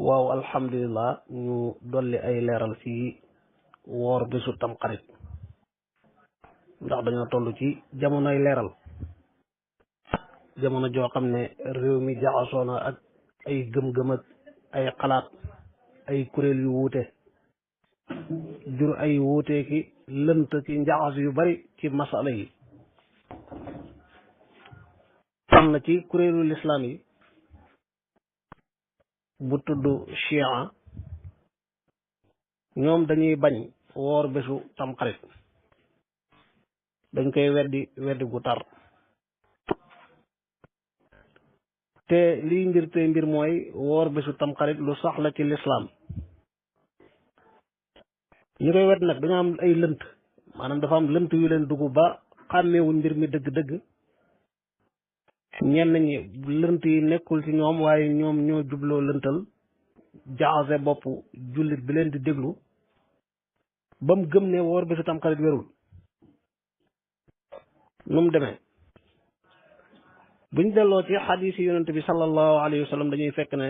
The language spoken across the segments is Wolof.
waaw alhamdulilah ñu dolli ay leeral ci woor bésu tamxarit ndax dañoo toll ci jamonoy leeral jamono joo xam ne réew mi jaxasoo na ak ay gëm-gëm ak ay xalaat ay kuréel yu wuute jur ay wuute ki lënt ki njaxas yu bari ci masala yi am na ci kuréelu lislaam yi bu tudd chia ñoom dañuy bañ woor bésu tamxarit dañ koy weddi gu tar te liy mbir te mbir mooy woor bésu tamxarit lu sax la ci lislaam ñi koy wedd nag dañoo am ay lënt maanaam dafa am lënt yu leen dugg ba xàmmeewuñ mbir mi dëgg-dëgg ñenn ñi lënt yi nekkul ci ñoom waaye ñoom ñoo jubloo lëntal jaxase bopp jullit bi leen di déglu ba mu gëm ne woor bésu tamxarit wérul nu mu demee buñ delloo ci xadiis yi yonent bi sallallahu alayhi wa sallam dañuy fekk ne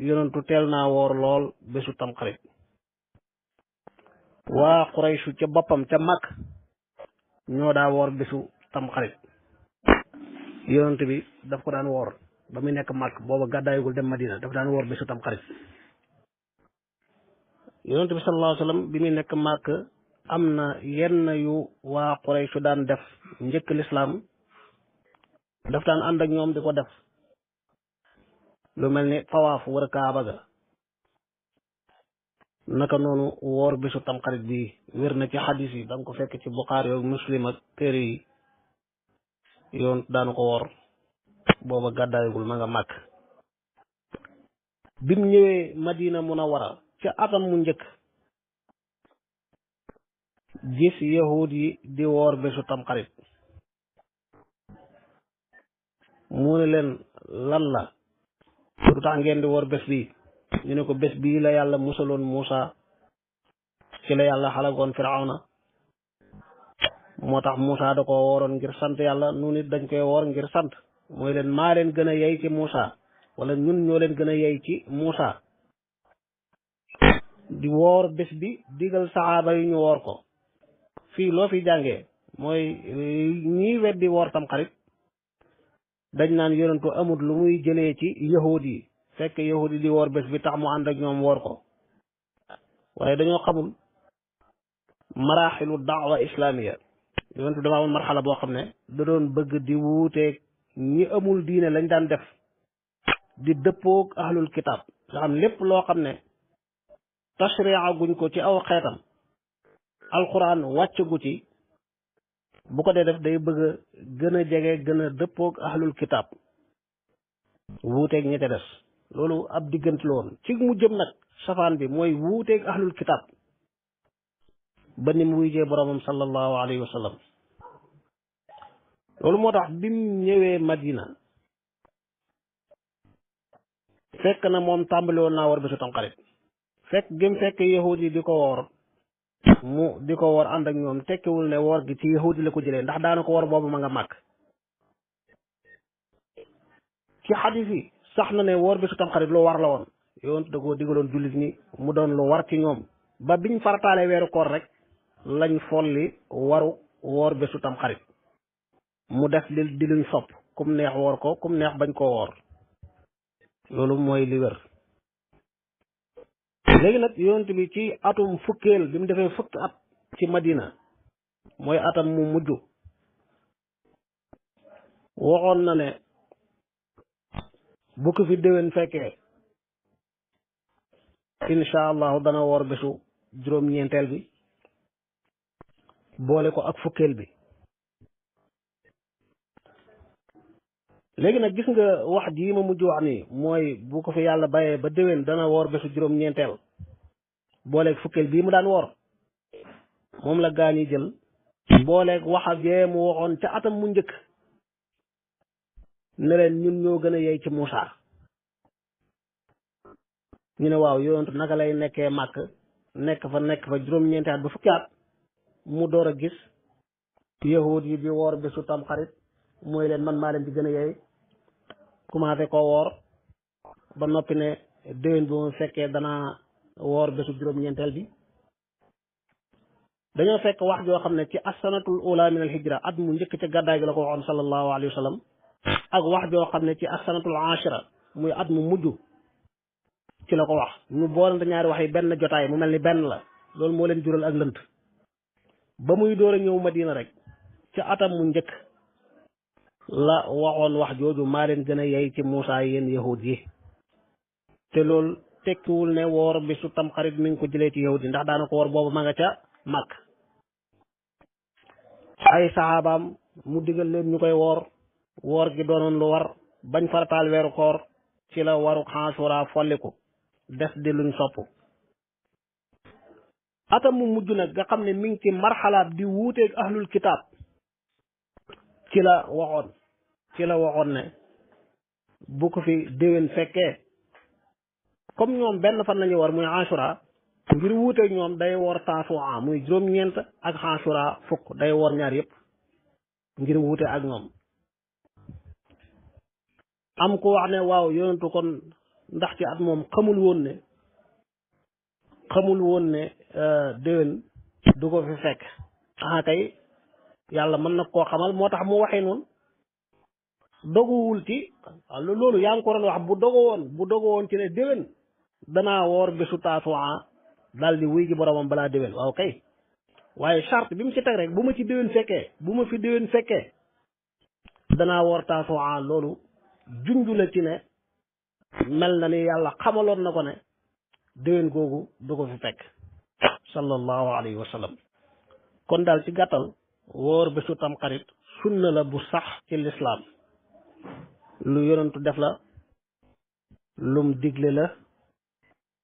yonentu teel naa woor lool bésu tamxarit waa Quraysh ca boppam ca Makk ñoo daa woor bésu tamxarit yonent bi daf ko daan woor ba muy nekk Makk booba gàddaayugul dem Madina daf daan woor bésu tamxarit yonent bi sallallahu alayhi wa sallam bi muy nekk Makk am na yenn yu waa Quraysh daan def njëkk lislaam daf daan ànd ak ñoom di ko def lu mel ni tawaaf wër kaaba ga naka noonu woor bésu tamxarit bi wér na ci xadis yi danga ko fekk ci Buxaari ak Muslim ak téere yi yoon daanu ko woor booba gàddaayugul ma nga màkk bim ñëwee Madina Munawara ca atam mu njëkk gis yahud yi di woor bésu tamxarit mu ne leen lan la lu tax ngeen di woor bés bi ñu ne ko bés bii la yàlla musaloon Muusa ci la yàlla xalagoon Firawna moo tax Muusa da ko wooroon ngir sant yàlla nu nit dañ koy woor ngir sant mooy leen maa leen gën a yey ci Muusa wala ñun ñoo leen gën a yey ci Muusa di woor bés bi digal saxaaba yi ñu woor ko fii loo fi jàngee mooy ñiy weddi woor tamxarit dañ naan yonentu amul lu muy jëlee ci yahud yi fekk yahud yi di woor bés bi tax mu ànd ak ñoom woor ko waaye dañoo xamul maraaxilu daawa islamiya yonentu dafa amul marxala boo xam ne da doon bëgg di wuuteeg ñi amul diine lañ daan def di dëppoog ahlul kitaab nga xam lépp loo xam ne tashri'a guñ ko ci aw xeetam alquran wàcc gu ci bu ko dee def day bëgg a gën a jege gën a dëppoog ahlul kitaab wuuteeg ñi te des loolu ab diggante la woon ci mu jëm nag safaan bi mooy wuuteeg ahlul kitaab ba ni mu wuyjee boromam sallallahu alayhi wa sallam loolu moo tax bim ñëwee Madina fekk na moom tàmbali woon naa war bésu tamxarit fekk yahud yi di ko woor mu di ko woor ànd ak ñoom tekkiwul ne woor gi ci yahudi la ko jëlee ndax daana ko woor boobu ma nga màkk ci xadis yi sax na ne woor bésu tamxarit lu war la woon yoon da koo digaloon jullit ñi mu doon lu war ci ñoom ba biñ farataalee weeru koor rek lañ folli waru woor bésu tamxarit mu def di luñ sopp kum neex woor ko kum neex bañ koo woor loolu mooy li wér léegi nag yonent bi ci atum fukkeel bi mu defee fukki at ci Madina mooy atam mu mujj waxoon na ne bu ko fi déwén fekkee incha allahu dana woor bésu juróom-ñeenteel bi boole ko ak fukkeel bi léegi nag gis nga wax jii ma mujj wax nii mooy bu ko fi yàlla bàyyee ba déwén dana woor bésu juróom-ñeenteel booleeg fukkeel bii mu daan woor moom la gaa ñi jël booleeg waxa jee mu waxoon ca atam mu njëkk ne leen ñun ñoo gën a yey ci Muusa ñu ne waaw yonent naka lay nekkee màkk nekk fa juróom-ñeenti at ba fukki at mu door a gis yahud yi di woor bésu tamxarit mooy leen man maa leen di gën a yey commencé koo woor ba noppi ne déwén bi mu fekkee danaa woor bésu juróom-ñeenteel bi dañoo fekk wax joo xam ne ci assanatul ula min al hijra at mu njëkk ca gàddaay gi la ko waxoon sallallahu alayhi wa sallam ak wax joo xam ne ci assanatul ashira muy at mu mujj ci la ko wax ñu boolante ñaari wax yi benn jotaay mu mel ni benn la loolu moo leen jural ak lënt ba muy door a ñëw Madina rek ca atam mu njëkk la waxoon wax jooju maa leen gën a yey ci Muusaa yéen yahud yi te loolu tekkiwul ne woor bi su tamxarit mi ngi ko jëlee ci yahud yi ndax daana ko woor boobu ma nga ca màkk ay saxaabaam mu digal leen ñu koy woor gi doonoon lu war bañ farataal weeru koor ci la waru Ashura folliku des di luñ sopp atam mu mujj nag nga xam ne mi ngi ci marxalaat di wuuteeg ahlul kitaab ci la waxoon ne bu ko fi déwén fekkee comme ñoom benn fan lañuy war muy Ashura ngir wuuteeg ñoom day woor Tasu'a muy juróom-ñeent ak Ashura fukk day woor ñaar yépp ngir wuute ak ñoom am ko wax ne waaw yonentu kon ndax ci at moom xamul woon ne déwén du ko fi fekk kay yàlla mën na koo xamal moo tax mu waxee noonu doguwul ci loolu yaa ngi ko doon wax bu dogo woon ci ne déwén danaa woor bésu Tasu'a daal di wuy ji boromam balaa déwén waaw kay waaye charte bi mu ci teg rek bu ma fi déwén fekkee danaa woor Tasu'a loolu junju la ci ne mel na ni yàlla xamaloon na ko ne déwén googu du ko fi fekk sallallahu alayhi wa sallam kon daal ci gàttal woor bésu tamxarit sunna la bu sax ci lislaam lu yonentu def la lum digle la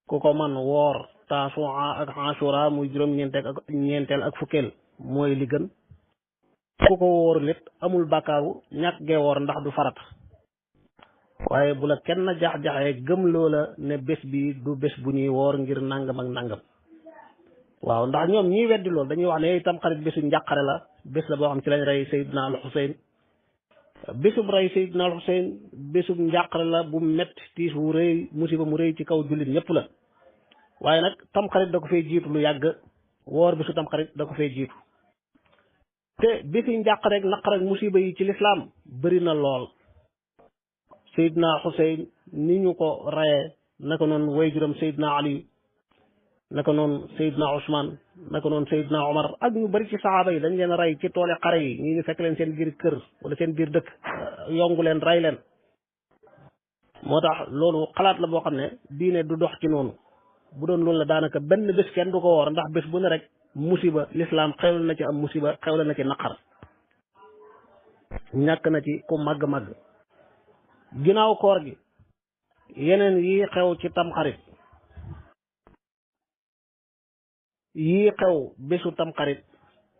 ku ko man woor Tasu'a ak Ashura muy juróom-ñeenteel ak fukkeel mooy li gën ku ko wóor nit amul bàkkaaru ñàkk gee woor ndax du farat waaye bu la kenn jax-jaxee gëm loola ne bés bi du bés bu ñuy woor ngir nangam ak nangam waaw ndax ñoom ñiy weddi loolu dañuy wax ne itam xarit bésu njàqare la bés la boo xam ci lañ rey Seydina al Xuseyn bésub rey Seydina al Xuseyn bésub njàqare la bu metti tiis wu rëy musiba mu rëy ci kaw jullit ñëpp la waaye nag tamxarit da ko fay jiitu lu yàgg woor bésu tamxarit da ko fay jiitu te bési njàqare rek naqar ak musiba yi ci lislaam bëri na lool Seydina Xuseyn ni ñu ko reyee naka noonu wayjuram Seydina Ali naka noonu Seydina Ousmane naka noonu Seydina Omar ak ñu bari ci saxaaba yi dañ leen rey ci toole xare yi ñii ñu fekk leen seen biir kër wala seen biir dëkk yongu leen rey leen moo tax loolu xalaat la boo xam ne diine du dox ci noonu bu doon loolu la daanaka benn bés kenn du ko woor ndax bés bu ne rek musiba lislaam xewal na ci am musiba xewal na ci naqar ñàkk na ci ku màgg-màgg ginnaaw koor gi yeneen yi xew ci tamxarit yii xew bésu tamxarit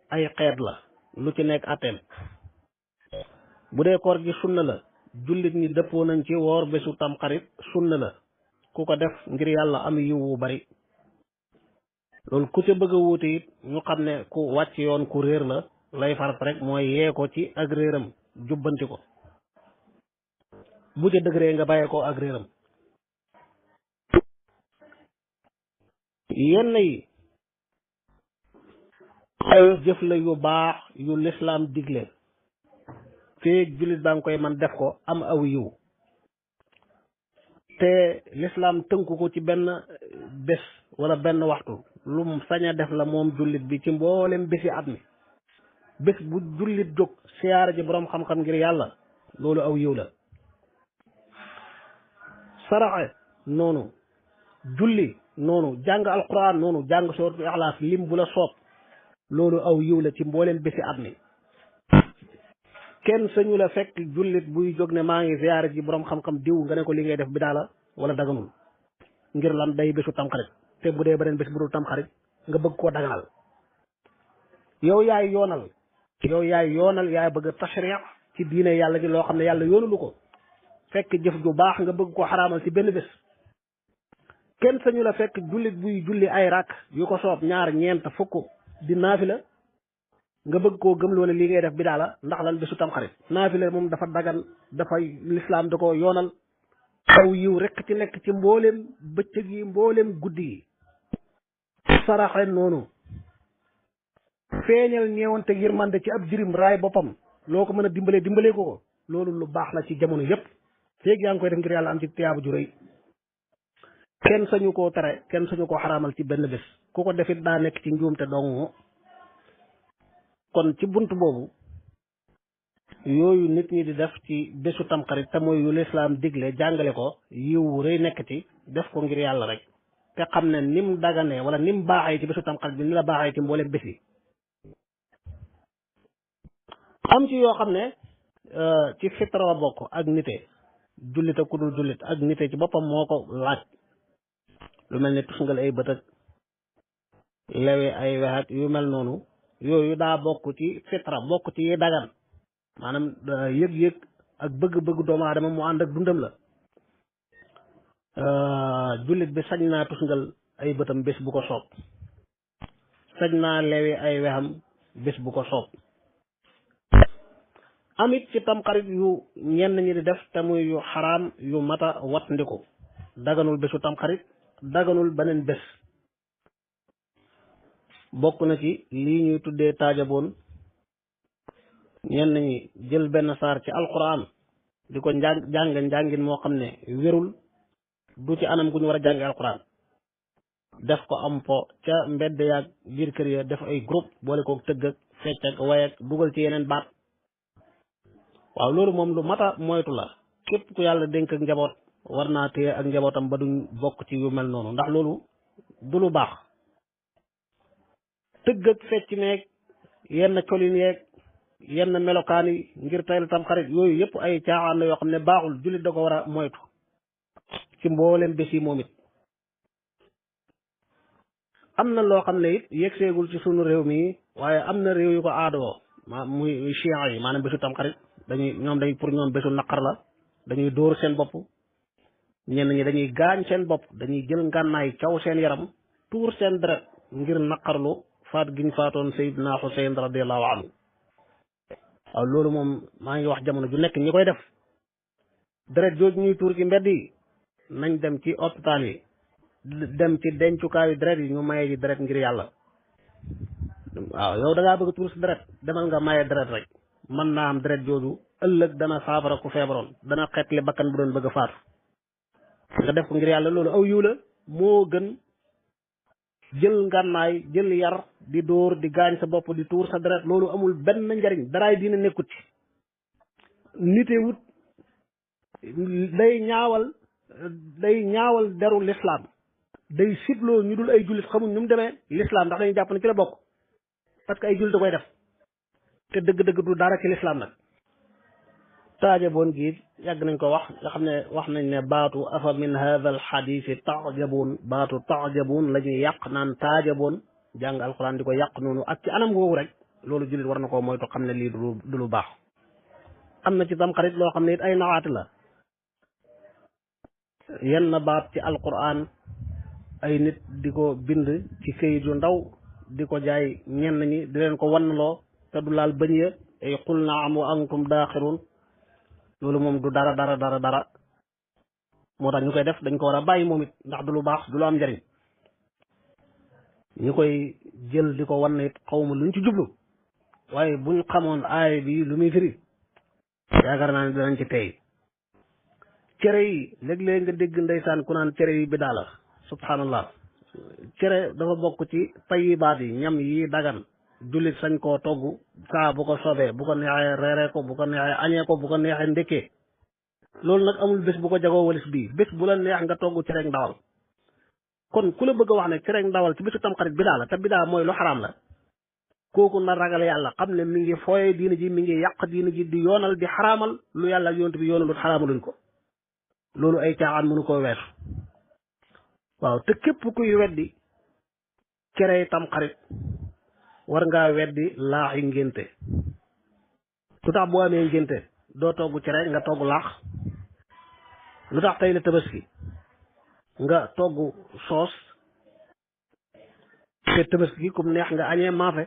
ay xeet la lu ci nekk atem bu dee koor gi sunna la jullit ñi dëppoo nañ ci woor bésu tamxarit sunna la ku ko def ngir yàlla am yiw wu bari loolu ku ca bëgg a wuute it ñu xam ne ku wàcc yoon ku réer la lay farat rek mooy yee ko ci ak réeram jubbanti ko bu ca dëgëree nga bàyyee ko ak réeram yenn yi ay jëf la yu baax yu lislaam digle feeg jullit baa ngi koy man def ko am aw yiw te lislaam tënku ko ci benn bés wala benn waxtu lu mu sañ a def la moom jullit bi ci mboolem bési at mi bés bu jullit jóg siyaara ji boroom xam-xam ngir yàlla loolu aw yiw la saraxe noonu julli noonu jàng alquran noonu jàng sooratul ixlaas lim bu la soob loolu aw yiw la ci mboolem bési at mi kenn sañu la fekk jullit buy jóg ne maa ngi ziyaare ji boroom xam-xam diw nga ne ko li ngay def bidaa la wala daganul ngir lan day bésu tamxarit te bu dee beneen bés bu dul tamxarit nga bëgg koo daganal yow yaay yoonal yaay bëgg a tashriix ci diine yàlla ji loo xam ne yàlla yoonalu ko fekk jëf ju baax nga bëgg koo xaraamal ci benn bés kenn sañu la fekk jullit buy julli ay rakk yu ko soob ñaar ñeent fukk di naafila nga bëgg koo gëmloo ne lii ngay def bidaa la ndax lan bésu tamxarit naafila moom dafa dagan dafay lislaam da ko yoonal aw yiw rekk ci nekk ci mboolem bëccëg yi mboolem guddi yi saraxe noonu feeñal ñeewante yërmande ci ab jirim raay boppam loo ko mën a dimbalee ko loolu lu baax la ci jamono yépp feeg yaa ngi koy def ngir yàlla am ci tiyaabu ju rëy kenn sañu koo tere kenn sañu koo xaraamal ci benn bés ku ko defit daa nekk ci njuumte dong kon ci bunt boobu yooyu nit ñi di def ci bésu tamxarit te mooy yu lislaam digle jàngale ko yiw rëy nekk ci def ko ngir yàlla rek te xam ne nim daganee wala nim baaxee ci bésu tamxarit bi ni la baaxee ci mboolem bés yi am ci yoo xam ne ci fitra bokk ak nite jullit ak ku dul jullit ak nite ci boppam moo ko laaj lu mel ne tusngal ay bët ak lewe ay wexat yu mel noonu yooyu daa bokk ci fitra bokk ci yi dagan maanaam yëg-yëg ak bëgg-bëgg doomu aadama mu ànd ak dundam la jullit bi sañ naa tusngal ay bëtam bés bu ko soob sañ naa lewe ay wexam bés bu ko soob amit ci tamxarit yu ñenn ñi di def te muy yu xaraam yu mata wat ndiku daganul bésu tamxarit daganul beneen bés bokk na ci lii ñuy tuddee taajaboon ñenn ñi jël benn saar ci alquran di ko njàngin moo xam ne wérul du ci anam gu ñu war a jànge alquran def ko am po ca mbedd yaag biir kër ya def ay groupe boole ko tëgg ak fecc ak way ak dugal ci yeneen baat waaw loolu moom lu mata moytu la képp ku yàlla dénk ak njaboot war naa téye ak njabootam ba duñ bokk ci yu mel noonu ndax loolu du lu baax tëgg ak fecc meeg yenn colin yeeg yenn melokaan yi ngir tayal tam xarit yooyu yëpp ay caaxaan la yoo xam ne baaxul jullit da ko war a moytu ci mboolem bés yi moom it am na loo xam ne it yegseegul ci sunu réew mi waaye am na réew yu ko aadoo muy chiites yi maanaam bésu tam xarit dañuy pour ñoom bésu naqar la dañuy dóor seen bopp ñenn ñi dañuy gaañ seen bopp dañuy jël ngànnaay caw seen yaram tuur seen deret ngir naqarlu faat giñ faatoon Seydina Xuseyn radiallahu anhu waaw loolu moom maa ngi wax jamono ju nekk ñi koy def deret jooju ñuy tuur ci mbedd yi nañ dem ci hôpital yi dem ci dencukaayu deret yi ñu maye ji deret ngir yàlla waaw yow da ngaa bëgg tuur si deret demal nga maye deret rek mën naa am deret jooju ëllëg dana saafara ku feebaroon dana xeetli bakkan bu doon bëgg a faatu nga def ko ngir yàlla loolu aw yiw la moo gën jël ngànnaay jël yar di dóor di gaañ sa bopp di tuur sa deret loolu amul benn njariñ daraay diina nekkut ci nite wut day ñaawal deru lislaam day sibloo ñu dul ay jullit xamuñ nu mu demee lislaam ndax dañuy jàpp ne ci la bokk parce que ay jullit da koy def te dëgg-dëgg du dara ci lislaam nag taajaboon gi yàgg nañ ko wax nga xam ne wax nañ ne baatu afa min hadha al xadiisi taajaboon baatu taajaboon la ñuy yàq naan taajaboon jàng alxuraan di ko yàq noonu ak ci anam googu rek loolu jullit war na koo moytu xam ne lii du lu baax am na ci tamxarit loo xam ne it ay naxaati la yenn baat ci alquran ay nit di ko bind ci këyit yu ndaw di ko jaay ñenn ñi di leen ko wannloo te du laal bëñ ya ay qul naam wa antum daaxirun loolu moom du dara moo tax ñu koy def dañ ko war a bàyyi moom it ndax du lu baax du lu am njariñ ñu koy jël di ko wan it xawma luñ ci jublu waaye buñ xamoon aaya bi lu muy firi yaakaar naa ne danañ ci tey cere yi léeg-léeg nga dégg ndeysaan ku naan cere yi bi daala subhanallah cere dafa bokk ci tayibaat yi ñam yi dagan jullit sañ koo togg saa bu ko sobee bu ko neexee reeree ko bu ko neexee añee ko bu ko neexee ndékkee loolu nag amul bés bu ko jagoo walis bii bés bu la neex nga togg cereeg ndawal kon ku la bëgg a wax ne cereeg ndawal ci bésu tamxarit bidaa la te bidaa mooy lu xaraam la kooku na ragal yàlla xam ne mi ngi fooye diina ji mi ngi yàq diina ji di yoonal di xaraamal lu yàlla ak yonent bi yoonalut xaraamaluñ ko loolu ay caaxaan mënu koo weesu waaw te képp kuy weddi cerey tamxarit war ngaa weddi laaxi ngénte lu tax boo amee ngénte doo togg cere nga togg laax lu tax tey la tabaski nga togg soos te tabaski kum neex nga añee maafe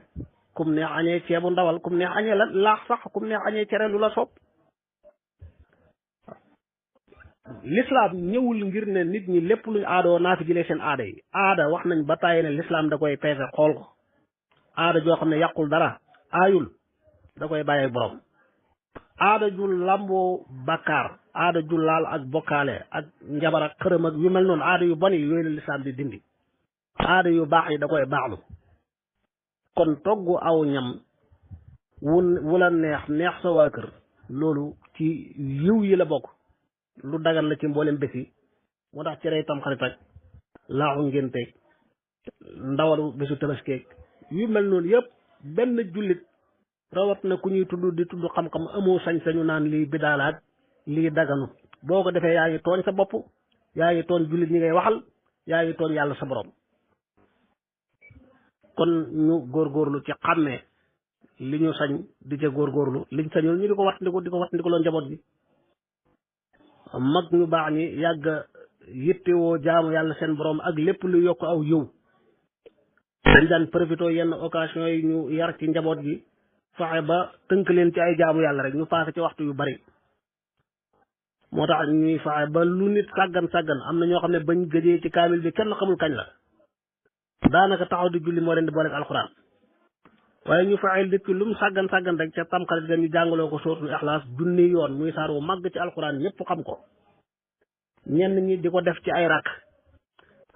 kum neex añee ceebu ndawal kum neex añee lan laax sax kum neex añee cere lu la soob l'islam ñëwul ngir ne nit ñi lépp luñ aadoo naa fi jëlee seen aada yi aada wax nañ ba tàyyi ne l'islam da koy peese xool ko aada joo xam ne yàqul dara aayul da koy bàyyee borom aada ju lamboo bakkaar aada ju laal ak bokkaale ak njabar ak xërëm ak yu mel noonu aada yu bon yi yooyu la l'islam di dindi aada yu baax yi da koy baaxlu kon togg aw ñam wu la neex sa waa kër loolu ci yiw yi la bokk lu dagan la ci mboolem bés yi moo tax cere tam xarit ak laaxu ngénteeg ndawalu bésu tabaskeeg yu mel noonu yëpp benn jullit rawat na ku ñuy tudd di tudd xam-xam amoo sañ-sañu naan lii bidaalaat lii daganu boo ko defee yaa ngi tooñ sa bopp yaa ngi tooñ jullit ñi ngay waxal yaa ngi tooñ yàlla sa borom kon ñu góorgóorlu ci xàmmee li ñu sañ di ca góorgóorlu liñ sañul ñu di ko wattandiku loo njaboot gi mag ñu baax ñi yàgg yittewoo jaamu yàlla seen borom ak lépp lu yokk aw yiw dañ daan profité yenn occasion yi ñu yar ci njaboot gi fexe ba tënk leen ci ay jaamu yàlla rek ñu paase ci waxtu yu bari moo tax ñuy fexe ba lu nit sàggan am na ñoo xam ne bañ gëjee ci kaamil bi kenn xamul kañ la daanaka taxaw di julli moo leen di booleeg alxuraan waaye ñu fexeel nit ki lu mu sàggan rek ca tamxarit ga ñu jàngaloo ko sóoratul ixlaas junni yoon muy saar wu màgg ci alxuraan ñëpp xam ko ñenn ñi di ko def ci ay rakk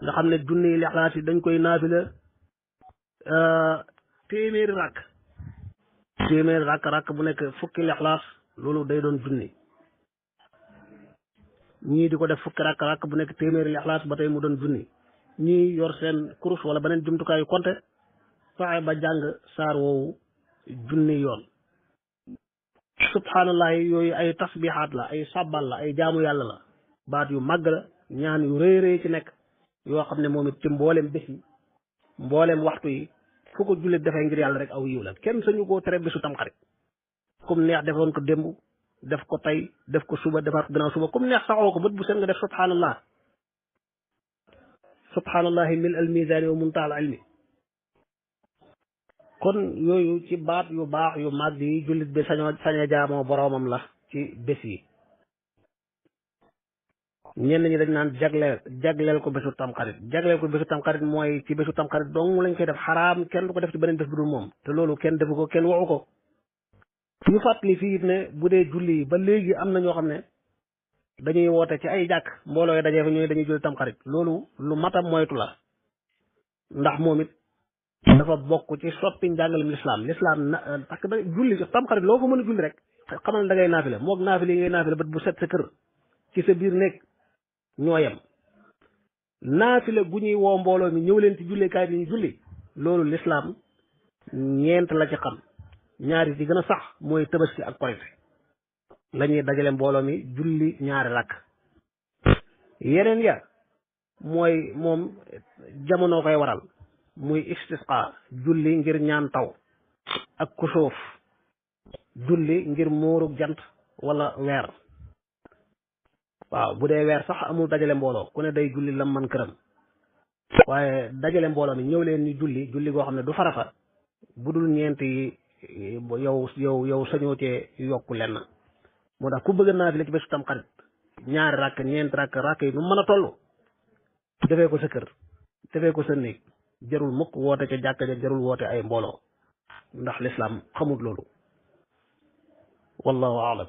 nga xam ne junni lixlaas yi dañ koy naafila téeméeri rakk bu nekk fukki lixlaas loolu day doon junni ñii di ko def fukki rakk bu nekk téeméeri lixlaas ba tey mu doon junni ñii yor seen kurus wala beneen jumtukaayu konte fexe ba jàng saar woowu junni yoon subhanallah yooyu ay tasbihaat la ay sabbal la ay jaamu yàlla la baat yu màgg la ñaan yu rëy ci nekk yoo xam ne moom it ci mboolem bés yi mboolem waxtu yi fu ko jullit defee ngir yàlla rek aw yiw la kenn sañu koo tere bésu tamxarit comme neex defoon ko démb def ko tey def ko suba defaat ko gannaaw suba comme neex saxoo ko bët bu seen nga def subhanallahi mil al misaani wa muntaha al ilmi kon yooyu ci baat yu baax yu màgg yi jullit bi saña jaamoo boroomam la ci bés yi ñenn ñi dañ naan jagleel ko bésu tamxarit mooy ci bésu tamxarit dong lañ koy def xaraam kenn du ko def ci beneen bés bu dul moom te loolu kenn defu ko kenn waxu ko ñu fàttali fii it ne bu dee julli yi ba léegi am na ñoo xam ne dañuy woote ci ay jàkk mbooloo yi dajee fa ñooy dañuy julli tamxarit loolu lu matam moytu la ndax moom it dafa bokk ci soppi njàngalem lislaam na parce que da julli tamxarit loo fa mën a julli rek xamal da ngay naafile moog naafile yi ngay naafile bët bu set sa kër ci sa biir nekk ñoo yem naafile gu ñuy woo mbooloo mi ñëw leen ci jullikaay bi ñu julli loolu lislaam ñeent la ci xam ñaari ci gën a sax mooy tabaski ak korite la ñuy dajale mbooloo mi julli ñaari rakk yeneen ya mooy moom jamono koy waral muy istisqa julli ngir ñaan taw ak kusuuf julli ngir muurug jant wala weer waaw bu dee weer sax amul dajale mbooloo ku ne day julli lam man këram waaye dajale mbooloo mi ñëw leen ni julli goo xam ne du farata bu dul ñeent yi yow sañoo cee yokku lenn moo tax ku bëgg naa fi la ci bésu tam xarit ñaari rakk ñeent rakk yi nu mën a toll defee ko sa kër defee ko sa néeg jarul mukk woote ca jàkka ja jarul woote ay mbooloo ndax lislaam xamut loolu wallahu aalam